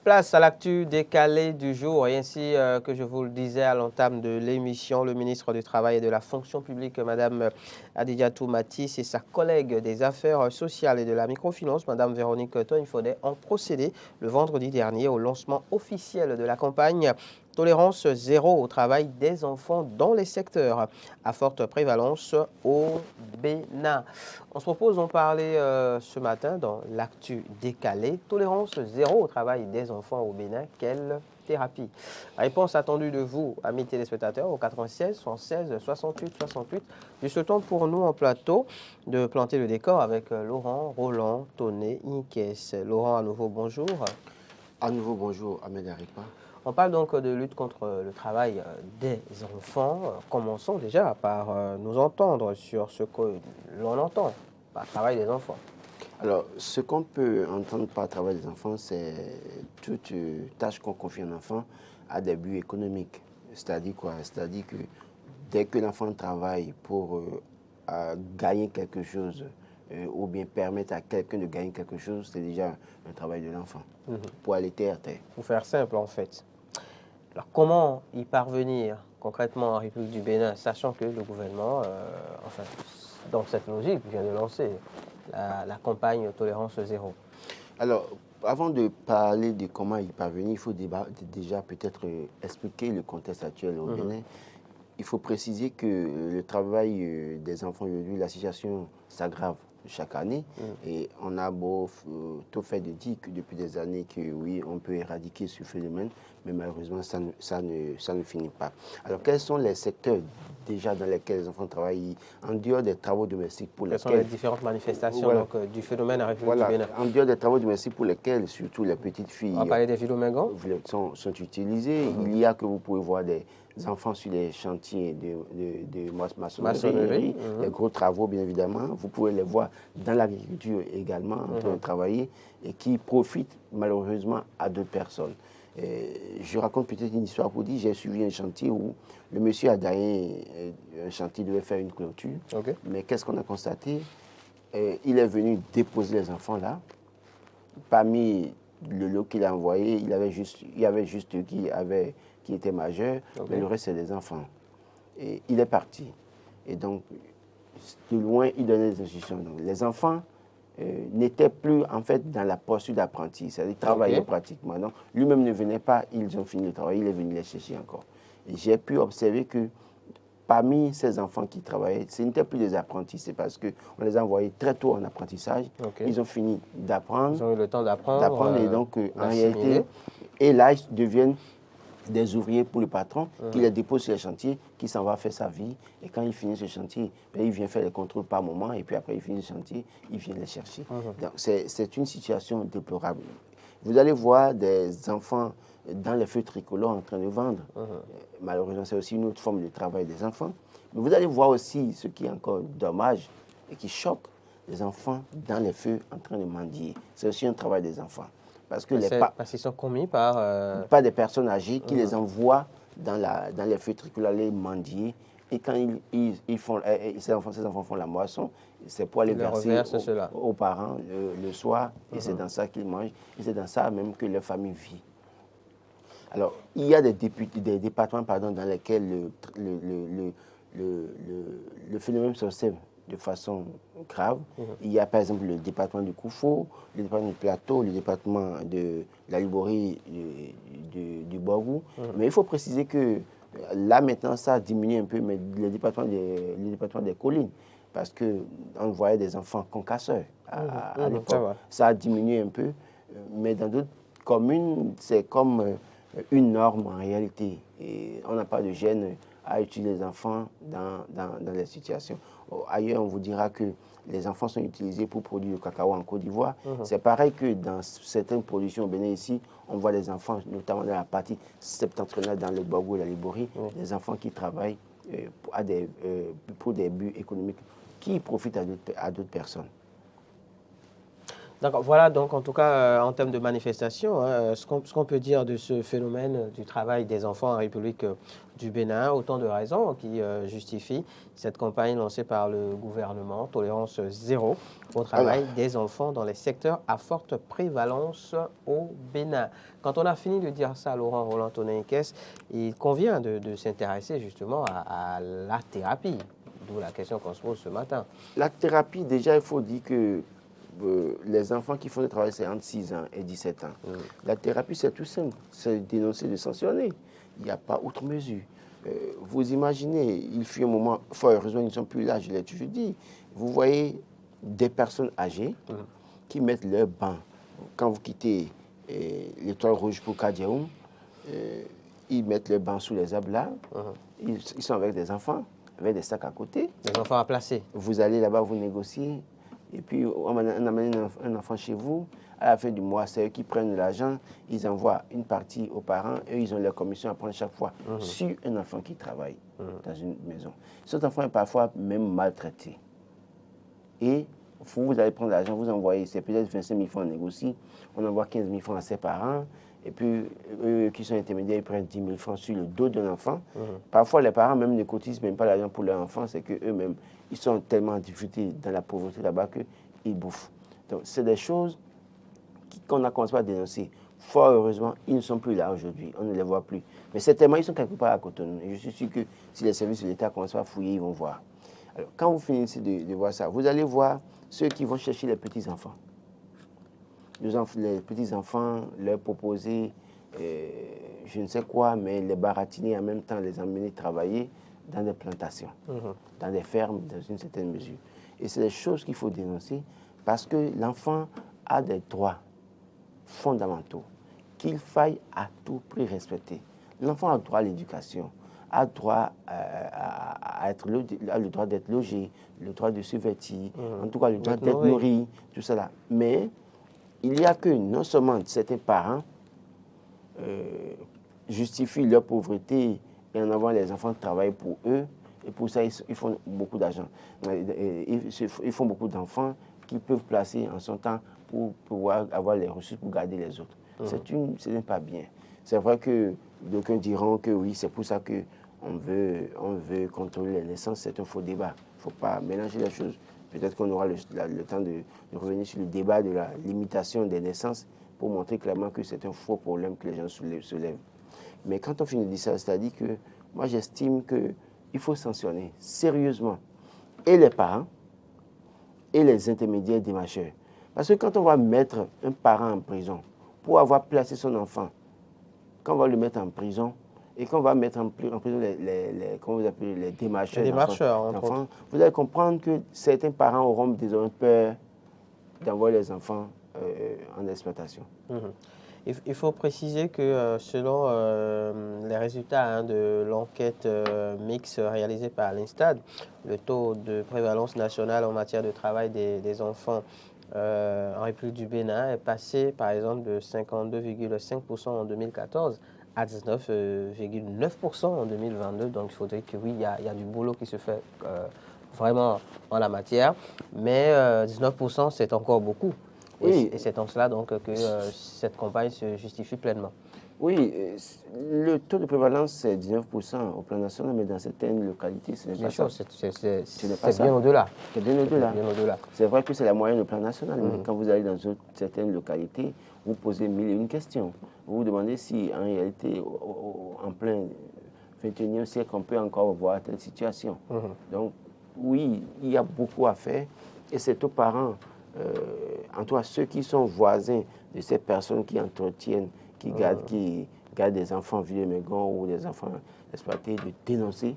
Place à l'actu décalée du jour et ainsi que je vous le disais à l'entame de l'émission, le ministre du Travail et de la Fonction publique, Mme Adidiatou Matisse, et sa collègue des Affaires sociales et de la microfinance, Mme Véronique Togne-Faudet, ont procédé le vendredi dernier au lancement officiel de la campagne Tolérance zéro au travail des enfants dans les secteurs à forte prévalence au Bénin. On se propose d'en parler ce matin dans l'actu décalée. Tolérance zéro au travail des enfants au Bénin, quelle thérapie? Réponse attendue de vous, amis téléspectateurs, au 96 116 68 68. Juste temps pour nous en plateau de planter le décor avec Laurent, Roland, Toné, Inkes. Laurent, à nouveau, bonjour. À nouveau, bonjour, Ahmed Aripa. On parle donc de lutte contre le travail des enfants. Commençons déjà par nous entendre sur ce que l'on entend par travail des enfants. Alors, ce qu'on peut entendre par travail des enfants, c'est toute tâche qu'on confie à un enfant à des buts économiques. C'est-à-dire quoi? C'est-à-dire que dès que l'enfant travaille pour gagner quelque chose ou bien permettre à quelqu'un de gagner quelque chose, c'est déjà un travail de l'enfant pour aller terre à terre. Pour faire simple, en fait. Alors, comment y parvenir concrètement en République du Bénin, sachant que le gouvernement, enfin, dans cette logique, vient de lancer la campagne Tolérance zéro? Alors, avant de parler de comment y parvenir, il faut déjà peut-être expliquer le contexte actuel au Bénin. Il faut préciser que le travail des enfants aujourd'hui, la situation s'aggrave chaque année. Et on a beau tout fait de dire que depuis des années que oui, on peut éradiquer ce phénomène, mais malheureusement, ça ne finit pas. Alors, quels sont les secteurs déjà dans lesquels les enfants travaillent en dehors des travaux domestiques pour lesquels... Quelles sont les différentes manifestations voilà, donc, du phénomène en République du Bénin? En dehors des travaux domestiques pour lesquels, surtout les petites filles... On va parler des Philomègans sont utilisées. Il y a que vous pouvez voir des enfants sur les chantiers de maçonnerie, les gros travaux bien évidemment. Vous pouvez les voir dans l'agriculture également en train de travailler et qui profitent malheureusement à d'autres personnes. Je raconte peut-être une histoire pour dire, j'ai suivi un chantier où le monsieur a gagné un chantier, devait faire une clôture. Mais qu'est-ce qu'on a constaté? Il est venu déposer les enfants là. Parmi le lot qu'il a envoyé, il y avait juste qui était majeur, mais le reste c'est des enfants. Et il est parti. Et donc, de loin, il donnait des instructions. Donc, les enfants n'étaient plus en fait dans la posture d'apprenti, c'est-à-dire travailler pratiquement. Donc, lui-même ne venait pas, ils ont fini le travail, il est venu les chercher encore. Et j'ai pu observer que parmi ces enfants qui travaillaient, ce n'étaient plus des apprentis, c'est parce qu'on les a envoyés très tôt en apprentissage. Ils ont fini d'apprendre. Ils ont eu le temps d'apprendre. Et donc, en réalité, et là, ils deviennent des ouvriers pour le patron qui les dépose sur les chantiers, qui s'en va faire sa vie. Et quand il finit ce chantier, ben, il vient faire les contrôles par moment. Et puis après, il finit le chantier, il vient les chercher. Donc, c'est une situation déplorable. Vous allez voir des enfants dans les feux tricolores en train de vendre. Malheureusement, c'est aussi une autre forme de travail des enfants. Mais vous allez voir aussi ce qui est encore dommage et qui choque, les enfants dans les feux en train de mendier. C'est aussi un travail des enfants. Parce qu'ils sont commis par des personnes âgées qui les envoient dans les feux tricolores les mendier. Et quand ces enfants font la moisson, c'est pour aller verser aux parents le soir. Et c'est dans ça qu'ils mangent. Et c'est dans ça même que leur famille vit. Alors, il y a des départements dans lesquels le phénomène s'observe de façon grave. Il y a par exemple le département du Koufo, le département du Plateau, le département de la Liborie du Borgou. Mais il faut préciser que là maintenant ça a diminué un peu, mais le département des collines, parce qu'on voyait des enfants concasseurs à l'époque. Ça a diminué un peu, mais dans d'autres communes, c'est comme une norme en réalité. Et on n'a pas de gêne à utiliser les enfants dans les situations. Ailleurs, on vous dira que les enfants sont utilisés pour produire le cacao en Côte d'Ivoire. C'est pareil que dans certaines productions au Bénin ici, on voit les enfants, notamment dans la partie septentrionale, dans le Borgou et la Liborie, des enfants qui travaillent pour des buts économiques qui profitent à d'autres personnes. D'accord, voilà donc en tout cas en termes de manifestation, hein, ce qu'on peut dire de ce phénomène du travail des enfants en République du Bénin, autant de raisons qui justifient cette campagne lancée par le gouvernement, tolérance zéro au travail des enfants dans les secteurs à forte prévalence au Bénin. Quand on a fini de dire ça, Laurent Roland Tonenquès, il convient de s'intéresser justement à la thérapie, d'où la question qu'on se pose ce matin. La thérapie, déjà, il faut dire que les enfants qui font le travail, c'est entre 6 ans et 17 ans. La thérapie, c'est tout simple. C'est dénoncer, de sanctionner. Il n'y a pas outre mesure. Vous imaginez, il fut un moment, fort heureusement, ils ne sont plus là, je l'ai toujours dit. Vous voyez des personnes âgées qui mettent leur banc. Quand vous quittez l'Étoile Rouge pour Kadiaoum, ils mettent leur banc sous les arbres là. Ils sont avec des enfants, avec des sacs à côté. Des enfants à placer. Vous allez là-bas, vous négociez. Et puis, on amène un enfant chez vous. À la fin du mois, c'est eux qui prennent l'argent. Ils envoient une partie aux parents. Eux, ils ont leur commission à prendre chaque fois sur un enfant qui travaille dans une maison. Cet enfant est parfois même maltraité. Et vous allez prendre l'argent, vous envoyez, c'est peut-être 25 000 francs, on négocie. On envoie 15 000 francs à ses parents. Et puis, eux qui sont intermédiaires, ils prennent 10 000 francs sur le dos d'un enfant. Parfois, les parents même ne cotisent même pas l'argent pour leur enfant. C'est qu'eux-mêmes, ils sont tellement en difficulté dans la pauvreté là-bas qu'ils bouffent. Donc, c'est des choses qu'on a commencé à dénoncer. Fort heureusement, ils ne sont plus là aujourd'hui. On ne les voit plus. Mais certainement, ils sont quelque part à Cotonou. Et je suis sûr que si les services de l'État commencent à fouiller, ils vont voir. Alors, quand vous finissez de voir ça, vous allez voir ceux qui vont chercher les petits-enfants. Les petits-enfants, leur proposer je ne sais quoi, mais les baratiner en même temps, les emmener travailler dans des plantations, dans des fermes, dans une certaine mesure. Et c'est des choses qu'il faut dénoncer parce que l'enfant a des droits fondamentaux qu'il faille à tout prix respecter. L'enfant a droit à l'éducation, a droit le droit d'être logé, le droit de se vêtir, en tout cas le droit d'être nourri, tout cela. Mais il y a que non seulement certains parents justifient leur pauvreté et en envoient les enfants travailler pour eux, et pour ça ils font beaucoup d'argent. Ils font beaucoup d'enfants qu'ils peuvent placer en son temps pour pouvoir avoir les ressources pour garder les autres. Ce n'est pas bien. C'est vrai que d'aucuns diront que oui, c'est pour ça qu'on veut contrôler les naissances. C'est un faux débat. Il ne faut pas mélanger les choses. Peut-être qu'on aura le temps de revenir sur le débat de la limitation des naissances pour montrer clairement que c'est un faux problème que les gens soulèvent. Mais quand on finit de dire ça, c'est-à-dire que moi j'estime qu'il faut sanctionner sérieusement et les parents et les intermédiaires démarcheurs. Parce que quand on va mettre un parent en prison pour avoir placé son enfant, quand on va le mettre en prison et qu'on va mettre en prison comment vous appelez, les démarcheurs d'enfants, vous allez comprendre que certains parents auront désormais peur d'envoyer les enfants en exploitation. Il faut préciser que selon les résultats de l'enquête mixte réalisée par l'INSTAD, le taux de prévalence nationale en matière de travail des enfants en République du Bénin est passé par exemple de 52,5% en 2014 à 19,9% en 2022. Donc il faudrait que oui, il y a du boulot qui se fait vraiment en la matière, mais 19% c'est encore beaucoup. Oui. Et c'est en cela donc que cette campagne se justifie pleinement. Oui, le taux de prévalence c'est 19% au plan national, mais dans certaines localités, ce n'est pas ça. C'est bien au-delà. C'est bien au-delà. C'est vrai que c'est la moyenne au plan national, mais quand vous allez dans certaines localités, vous posez mille et une questions. Vous vous demandez si en réalité, en plein 21e siècle, on peut encore voir telle situation. Donc oui, il y a beaucoup à faire et c'est aux parents, en tout cas ceux qui sont voisins de ces personnes qui entretiennent, qui gardent des enfants vieux mégots ou des enfants exploités, de dénoncer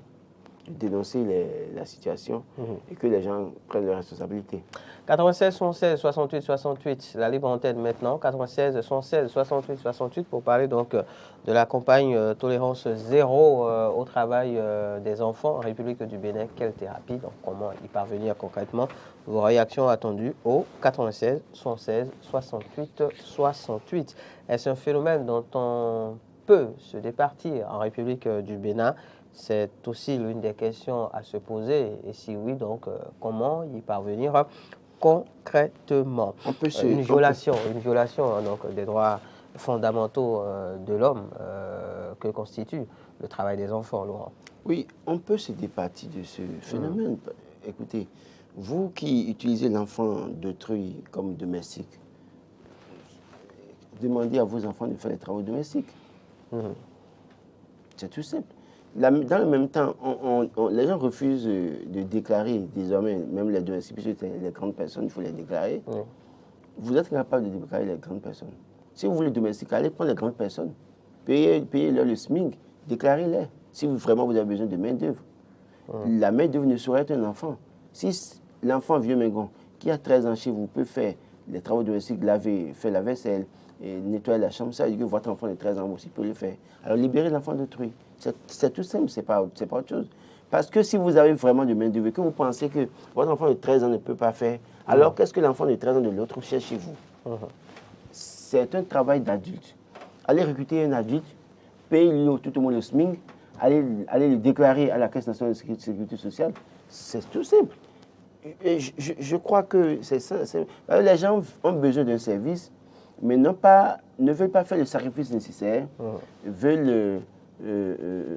la situation et que les gens prennent leurs responsabilités. 96 116 68 68, la libre antenne maintenant, 96 116 68 68 pour parler donc de la campagne tolérance zéro au travail des enfants en République du Bénin. Quelle thérapie, donc comment y parvenir concrètement? Vos réactions attendues au 96 116 68 68. Est-ce un phénomène dont on peut se départir en République du Bénin? C'est aussi l'une des questions à se poser. Et si oui, donc comment y parvenir concrètement? Une violation hein, donc, des droits fondamentaux de l'homme que constitue le travail des enfants, Laurent. Oui, on peut se départir de ce phénomène. Écoutez, vous qui utilisez l'enfant d'autrui comme domestique, demandez à vos enfants de faire les travaux domestiques. C'est tout simple. Dans le même temps, les gens refusent de déclarer désormais, même les domestiques, puisque les grandes personnes, il faut les déclarer. Vous êtes capable de déclarer les grandes personnes. Si vous voulez domestiquer, allez prendre les grandes personnes, payez-leur le SMIC, déclarez-les, si vraiment vous avez besoin de main-d'œuvre. La main-d'œuvre ne saurait être un enfant. Si l'enfant vieux Mengon, qui a 13 ans chez vous, peut faire les travaux domestiques, laver, faire la vaisselle, et nettoyer la chambre, ça veut dire que votre enfant de 13 ans aussi peut le faire. Alors libérez l'enfant d'autrui. C'est tout simple, c'est pas autre chose. Parce que si vous avez vraiment de main-d'œuvre, que vous pensez que votre enfant de 13 ans ne peut pas faire, alors qu'est-ce que l'enfant de 13 ans de l'autre cherche chez vous? C'est un travail d'adulte. Allez recruter un adulte, payez-lui tout le monde le SMIC, allez le déclarer à la Caisse nationale de sécurité sociale. C'est tout simple. Et je crois que c'est ça. Les gens ont besoin d'un service, mais ne veulent pas faire le sacrifice nécessaire, veulent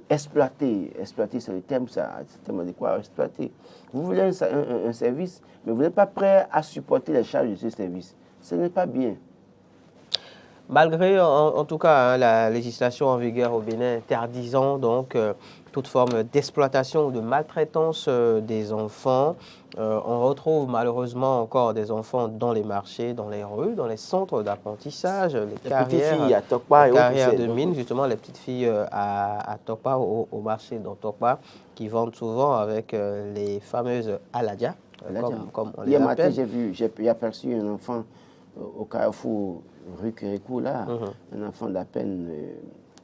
exploiter, c'est le terme, c'est le terme adéquat, exploiter. Vous voulez un service, mais vous n'êtes pas prêt à supporter les charges de ce service. Ce n'est pas bien. Malgré, en tout cas, hein, la législation en vigueur au Bénin interdisant donc toute forme d'exploitation ou de maltraitance des enfants, on retrouve malheureusement encore des enfants dans les marchés, dans les rues, dans les centres d'apprentissage, les carrières de mines, justement les petites filles à Tokpa, au marché dans Tokpa, qui vendent souvent avec les fameuses aladia, comme on les appelle. J'ai aperçu un enfant au carrefour rue Kérékou, là, un enfant d'à peine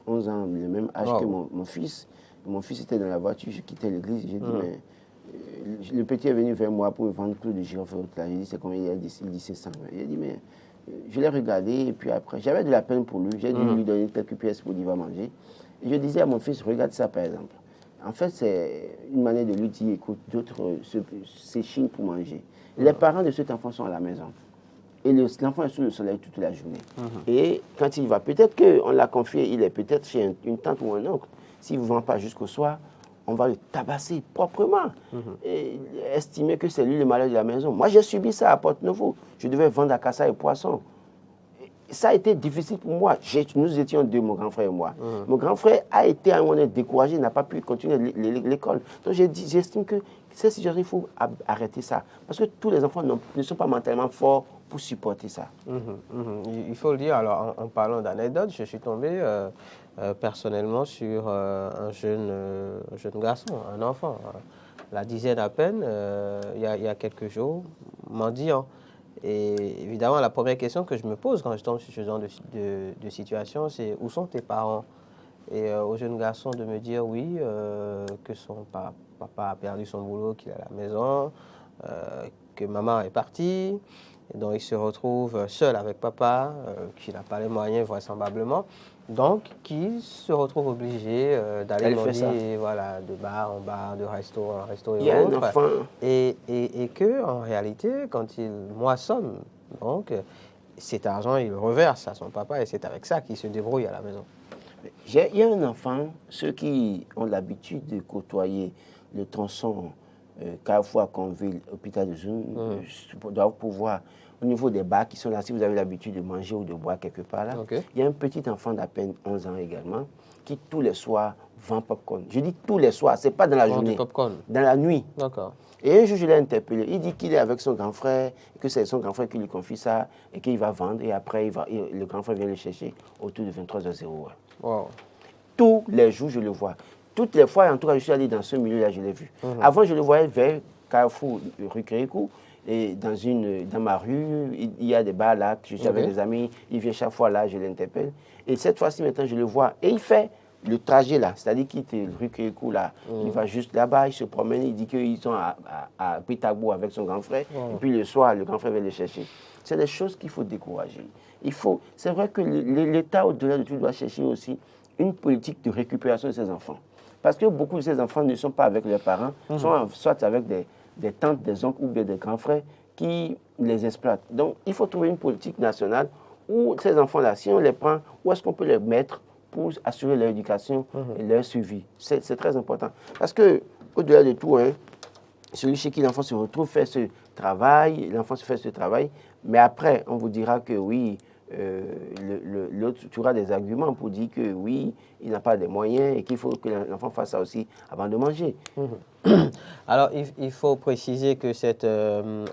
11 ans, le même âge que mon fils. Mon fils était dans la voiture, je quittais l'église, j'ai dit, mais le petit est venu vers moi pour me vendre clous de girofle. J'ai dit, c'est combien? Il dit, c'est 100. J'ai dit, mais je l'ai regardé, et puis après, j'avais de la peine pour lui, j'ai dû lui donner quelques pièces pour qu'il va manger. Et je disais à mon fils, regarde ça par exemple. En fait, c'est une manière de lui dire, écoute, d'autres s'échinent pour manger. Les parents de cet enfant sont à la maison. Et l'enfant est sous le soleil toute la journée. Et quand il va, peut-être qu'on l'a confié, il est peut-être chez une tante ou un oncle. S'il ne vous vend pas jusqu'au soir, on va le tabasser proprement. Et estimer que c'est lui le malheur de la maison. Moi, j'ai subi ça à Porte-Nouveau. Je devais vendre à Kassa et Poisson. Ça a été difficile pour moi. Nous étions deux, mon grand frère et moi. Mon grand frère a été à un moment découragé, il n'a pas pu continuer l'école. Donc j'estime que cette situation, il faut arrêter ça. Parce que tous les enfants ne sont pas mentalement forts pour supporter ça. Il faut le dire, alors en parlant d'anecdotes, je suis tombé personnellement sur un jeune garçon, un enfant, la dizaine à peine, il y a quelques jours, mendiant. Et évidemment, la première question que je me pose quand je tombe sur ce genre de situation, c'est où sont tes parents? Et au jeune garçon de me dire oui, que son papa a perdu son boulot, qu'il est à la maison, que maman est partie. Et donc il se retrouve seul avec papa, qui n'a pas les moyens vraisemblablement. Donc qui se retrouve obligé d'aller manger voilà, de bar en bar, de resto en resto et autres. Et que en réalité, quand il moissonne, donc cet argent, il le reverse à son papa et c'est avec ça qu'il se débrouille à la maison. Il y a un enfant, ceux qui ont l'habitude de côtoyer le tronçon Carrefour à Conville, hôpital de Zoum, doivent pouvoir, au niveau des bars qui sont là, si vous avez l'habitude de manger ou de boire quelque part là, il y a un petit enfant d'à peine 11 ans également, qui tous les soirs vend popcorn. Je dis tous les soirs, c'est pas dans la journée, dans la nuit. D'accord. Et un jour, je l'ai interpellé. Il dit qu'il est avec son grand frère, que c'est son grand frère qui lui confie ça, et qu'il va vendre, et après, le grand frère vient le chercher autour de 23h01. Wow. Tous les jours, je le vois. Toutes les fois, en tout cas, je suis allé dans ce milieu-là, je l'ai vu. Avant, je le voyais vers Carrefour, rue Kérékou, et dans ma rue, il y a des bars là, je suis avec des amis, il vient chaque fois là, je l'interpelle. Et cette fois-ci, maintenant, je le vois, et il fait le trajet là, c'est-à-dire qu'il quitte rue Kérékou là, il va juste là-bas, il se promène, il dit qu'ils sont à Pitagbo avec son grand frère, et puis le soir, le grand frère vient le chercher. C'est des choses qu'il faut décourager. C'est vrai que l'État, au-delà de tout, doit chercher aussi une politique de récupération de ses enfants. Parce que beaucoup de ces enfants ne sont pas avec leurs parents, sont soit avec des tantes, des oncles ou bien des grands frères qui les exploitent. Donc, il faut trouver une politique nationale où ces enfants-là, si on les prend, où est-ce qu'on peut les mettre pour assurer leur éducation et leur suivi. C'est très important. Parce que, au-delà de tout, hein, celui chez qui l'enfant se retrouve fait ce travail, l'enfant se fait ce travail, mais après, on vous dira que oui, l'autre, tu auras des arguments pour dire que oui, il n'a pas de moyens et qu'il faut que l'enfant fasse ça aussi avant de manger. Alors, il faut préciser que cette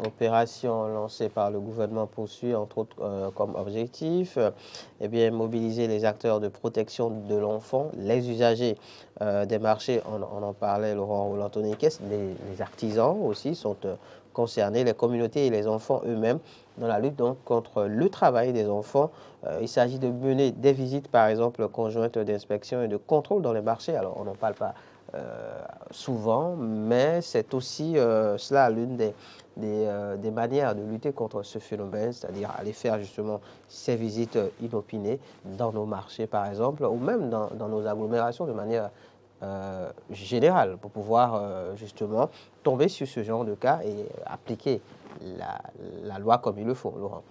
opération lancée par le gouvernement poursuit, entre autres, comme objectif, eh bien, mobiliser les acteurs de protection de l'enfant, les usagers des marchés, on en parlait, Laurent Roland-Tonniquès, les artisans aussi sont concernés, les communautés et les enfants eux-mêmes dans la lutte donc, contre le travail des enfants. Il s'agit de mener des visites, par exemple, conjointes d'inspection et de contrôle dans les marchés. Alors, on n'en parle pas souvent, mais c'est aussi cela l'une des manières de lutter contre ce phénomène, c'est-à-dire aller faire justement ces visites inopinées dans nos marchés, par exemple, ou même dans nos agglomérations de manière générale, pour pouvoir justement tomber sur ce genre de cas et appliquer la loi comme il le faut, Laurent.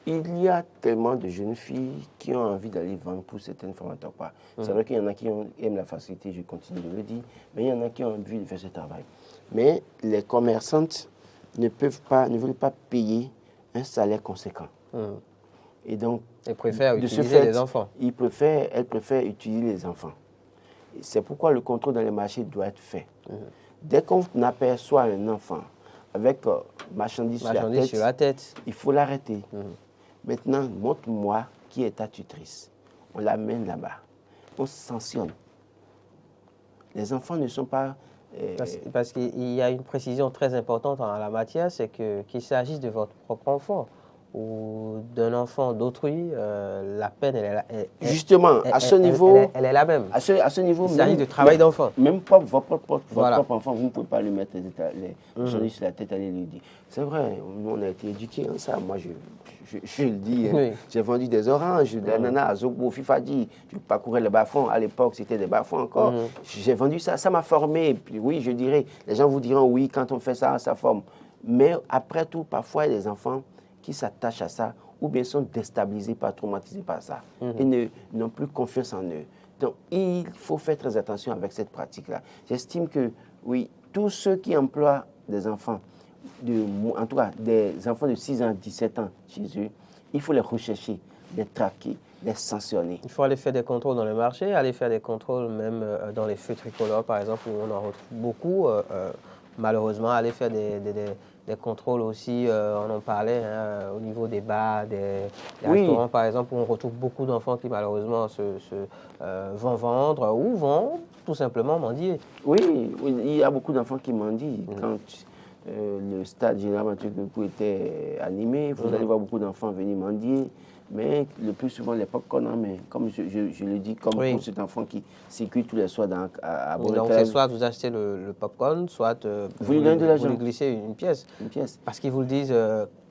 Il y a tellement de jeunes filles qui ont envie d'aller vendre pour certaines femmes à pas. C'est vrai qu'il y en a qui aiment la facilité, je continue de le dire, mais il y en a qui ont envie de faire ce travail. Mais les commerçantes ne veulent pas payer un salaire conséquent. Et donc, elles préfèrent utiliser les enfants. Elles préfèrent utiliser les enfants. C'est pourquoi le contrôle dans les marchés doit être fait. Dès qu'on aperçoit un enfant avec marchandises sur la tête, il faut l'arrêter. Maintenant, montre-moi qui est ta tutrice. On l'amène là-bas. On sanctionne. Les enfants ne sont pas... Parce qu'il y a une précision très importante en la matière, c'est qu'il s'agisse de votre propre enfant ou d'un enfant d'autrui, la peine, justement, à ce niveau... Elle est la même. À ce niveau, il s'agit de travail d'enfant. Même pas votre propre enfant, vous ne pouvez pas lui mettre les journées sur la tête, aller lui dire. C'est vrai, nous on a été éduqués en ça. Moi, je le dis, hein. J'ai vendu des oranges, des ananas à Zogbo, Fifadi. Je parcourais les bas-fonds. À l'époque, c'était des bas-fonds encore. J'ai vendu ça, ça m'a formé. Puis, oui, je dirais, les gens vous diront, oui, quand on fait ça, ça forme. Mais après tout, parfois, il y a des enfants qui s'attachent à ça ou bien sont déstabilisés, traumatisés par ça et n'ont plus confiance en eux. Donc, il faut faire très attention avec cette pratique-là. J'estime que, oui, tous ceux qui emploient des enfants, en tout cas des enfants de 6 ans, 17 ans chez eux, il faut les rechercher, les traquer, les sanctionner. Il faut aller faire des contrôles dans les marchés, aller faire des contrôles même dans les feux tricolores, par exemple, où on en retrouve beaucoup. Malheureusement, aller faire des contrôles aussi, on en parlait, hein, au niveau des bars, des restaurants, par exemple, où on retrouve beaucoup d'enfants qui, malheureusement, vont vendre ou vont tout simplement mendier. Oui, il y a beaucoup d'enfants qui mendient. Quand le stade général Mathieu Guekou était animé, vous allez voir beaucoup d'enfants venir mendier. Mais le plus souvent, les pop-corn en main, comme je le dis, comme pour cet enfant qui circule tous les soirs à Bonnetel. Donc, c'est soit vous achetez le pop-corn, soit vous lui donnez de l'argent. Vous lui glissez une pièce. Parce qu'ils vous le disent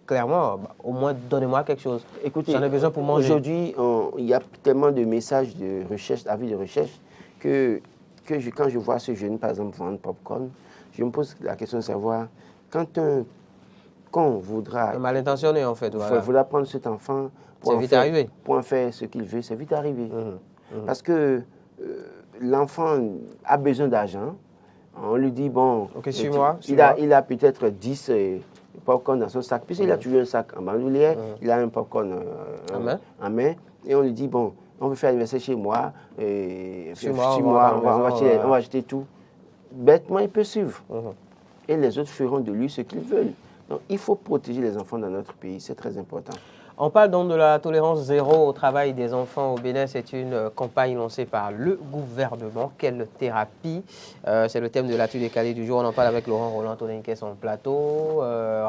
clairement, au moins donnez-moi quelque chose. Écoutez, j'en ai besoin pour manger. Aujourd'hui, il y a tellement de messages de recherche, d'avis de recherche, que quand je vois ce jeune, par exemple, vendre pop-corn, je me pose la question de savoir, quand un con voudra... mal intentionné, en fait. Voilà. Voudra prendre cet enfant... C'est vite arrivé. Pour en faire ce qu'il veut, c'est vite arrivé. Parce que l'enfant a besoin d'argent. On lui dit, bon, okay, suis-moi. Il a peut-être 10 popcorn dans son sac. Puisqu'il a toujours un sac en bandoulière, il a un popcorn en main. Et on lui dit, bon, on veut faire l'anniversaire chez moi. Suis-moi, on va acheter tout. Bêtement, il peut suivre. Et les autres feront de lui ce qu'ils veulent. Donc, il faut protéger les enfants dans notre pays. C'est très important. On parle donc de la tolérance zéro au travail des enfants au Bénin. C'est une campagne lancée par le gouvernement. Quelle thérapie? C'est le thème de l'actu décalé du jour. On en parle avec Laurent Roland-Tonniquès en plateau.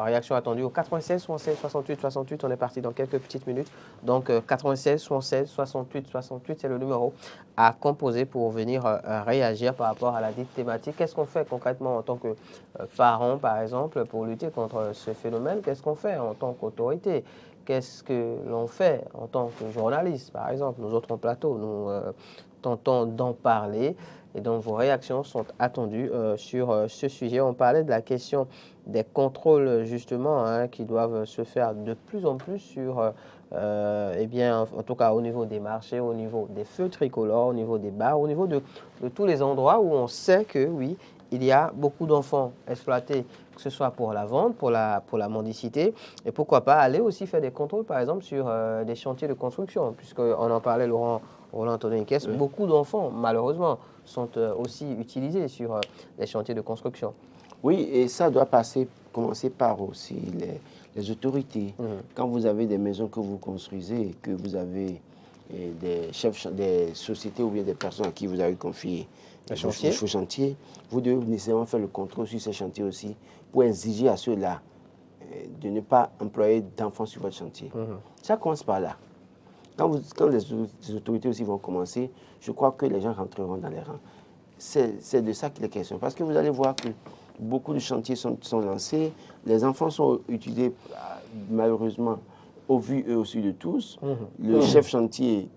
Réaction attendue au 96 76 68 68. On est parti dans quelques petites minutes. Donc 96 76 68 68, c'est le numéro à composer pour venir réagir par rapport à la dite thématique. Qu'est-ce qu'on fait concrètement en tant que parent, par exemple, pour lutter contre ce phénomène? Qu'est-ce qu'on fait en tant qu'autorité? qu'est-ce que l'on fait en tant que journaliste, par exemple, nous autres en plateau, nous tentons d'en parler et donc vos réactions sont attendues sur ce sujet. On parlait de la question des contrôles justement qui doivent se faire de plus en plus sur, eh bien, en tout cas au niveau des marchés, au niveau des feux tricolores, au niveau des bars, au niveau de tous les endroits où on sait que oui, il y a beaucoup d'enfants exploités, que ce soit pour la vente, pour la mendicité, et pourquoi pas aller aussi faire des contrôles, par exemple, sur des chantiers de construction, puisqu'on en parlait, Roland Antonin-Niquès, oui. Beaucoup d'enfants, malheureusement, sont aussi utilisés sur les chantiers de construction. Oui, et ça doit commencer par aussi les autorités. Quand vous avez des maisons que vous construisez, que vous avez des chefs, des sociétés ou bien des personnes à qui vous avez confié les chantiers, vous devez nécessairement faire le contrôle sur ces chantiers aussi pour exiger à ceux-là de ne pas employer d'enfants sur votre chantier. Ça commence par là. Quand les autorités aussi vont commencer, je crois que les gens rentreront dans les rangs. C'est de ça qu'il est question. Parce que vous allez voir que beaucoup de chantiers sont lancés, les enfants sont utilisés malheureusement au vu et au su de tous. Le chef chantier,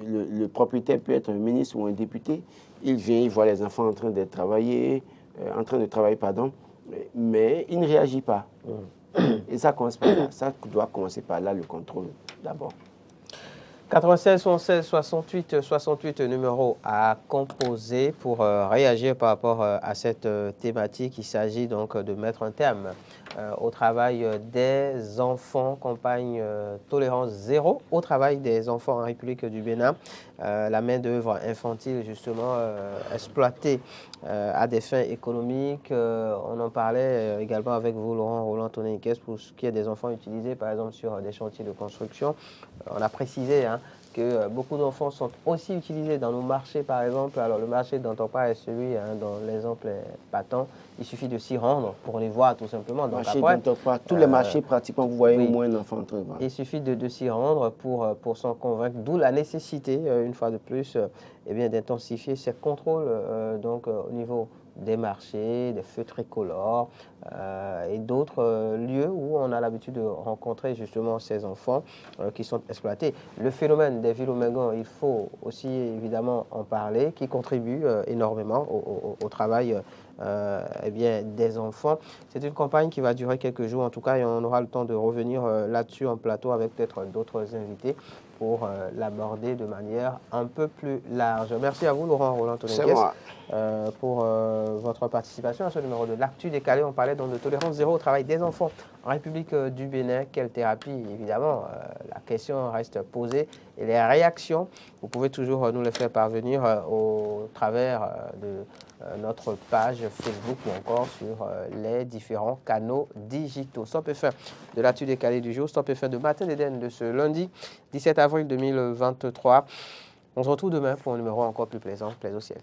le propriétaire peut être un ministre ou un député, il vient, il voit les enfants en train de travailler, mais il ne réagit pas. Et ça commence par là. Ça doit commencer par là, le contrôle d'abord. 96 76 68 68 numéro à composer pour réagir par rapport à cette thématique. Il s'agit donc de mettre un terme au travail des enfants, campagne tolérance zéro au travail des enfants en République du Bénin. La main-d'œuvre infantile, justement, exploitée à des fins économiques. On en parlait également avec vous, Roland Antonin-Niquès, pour ce qui est des enfants utilisés, par exemple, sur des chantiers de construction. On a précisé que beaucoup d'enfants sont aussi utilisés dans nos marchés, par exemple. Alors, le marché dont on parle est celui dont l'exemple est patent. Il suffit de s'y rendre pour les voir, tout simplement. Donc, après, tous les marchés, pratiquement, vous voyez au moins un enfant en train de voir. Il suffit de s'y rendre pour s'en convaincre. D'où la nécessité, une fois de plus, d'intensifier ces contrôles donc, au niveau des marchés, des feux tricolores et d'autres lieux où on a l'habitude de rencontrer justement ces enfants qui sont exploités. Le phénomène des villes-au-Mengon, il faut aussi évidemment en parler, qui contribue énormément au travail des enfants. C'est une campagne qui va durer quelques jours en tout cas et on aura le temps de revenir là-dessus en plateau avec peut-être d'autres invités pour l'aborder de manière un peu plus large. Merci à vous, Roland Antonin-Niquès, pour votre participation à ce numéro de l'Actu décalé. On parlait donc de tolérance zéro au travail des enfants en République du Bénin. Quelle thérapie? Évidemment, la question reste posée et les réactions, vous pouvez toujours nous les faire parvenir au travers de notre page Facebook ou encore sur les différents canaux digitaux. Stop et fin de l'Actu décalé du jour, stop et fin de Matin d'Éden de ce lundi 17 avril 2023. On se retrouve demain pour un numéro encore plus plaisant. Plaise au ciel.